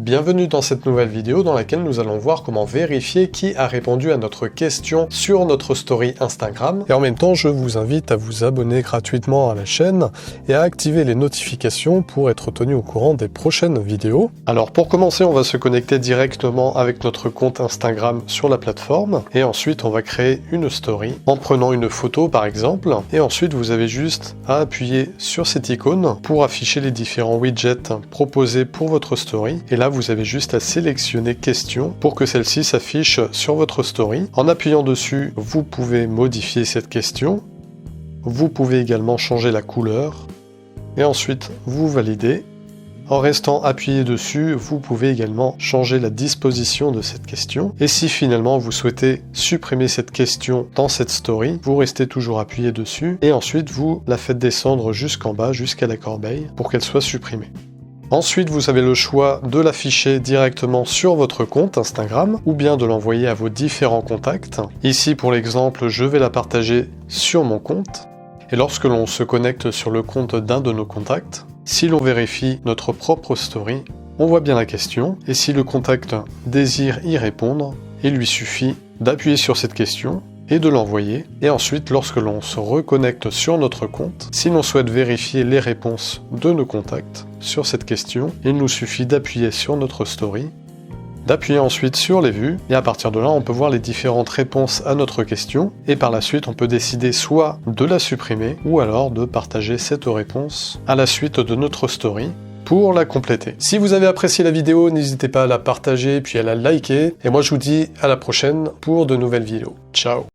Bienvenue dans cette nouvelle vidéo dans laquelle nous allons voir comment vérifier qui a répondu à notre question sur notre story Instagram. Et en même temps, je vous invite à vous abonner gratuitement à la chaîne et à activer les notifications pour être tenu au courant des prochaines vidéos. Alors pour commencer, on va se connecter directement avec notre compte Instagram sur la plateforme et ensuite on va créer une story en prenant une photo par exemple. Et ensuite vous avez juste à appuyer sur cette icône pour afficher les différents widgets proposés pour votre story. Et là, vous avez juste à sélectionner question pour que celle-ci s'affiche sur votre story. En appuyant dessus, vous pouvez modifier cette question. Vous pouvez également changer la couleur. Et ensuite, vous validez. En restant appuyé dessus, vous pouvez également changer la disposition de cette question. Et si finalement vous souhaitez supprimer cette question dans cette story, vous restez toujours appuyé dessus. Et ensuite, vous la faites descendre jusqu'en bas, jusqu'à la corbeille, pour qu'elle soit supprimée. Ensuite, vous avez le choix de l'afficher directement sur votre compte Instagram ou bien de l'envoyer à vos différents contacts. Ici, pour l'exemple, je vais la partager sur mon compte. Et lorsque l'on se connecte sur le compte d'un de nos contacts, si l'on vérifie notre propre story, on voit bien la question. Et si le contact désire y répondre, il lui suffit d'appuyer sur cette question et de l'envoyer. Et ensuite, lorsque l'on se reconnecte sur notre compte, si l'on souhaite vérifier les réponses de nos contacts sur cette question, il nous suffit d'appuyer sur notre story, d'appuyer ensuite sur les vues, et à partir de là, on peut voir les différentes réponses à notre question, et par la suite, on peut décider soit de la supprimer, ou alors de partager cette réponse à la suite de notre story, pour la compléter. Si vous avez apprécié la vidéo, n'hésitez pas à la partager puis à la liker. Et moi je vous dis à la prochaine pour de nouvelles vidéos. Ciao!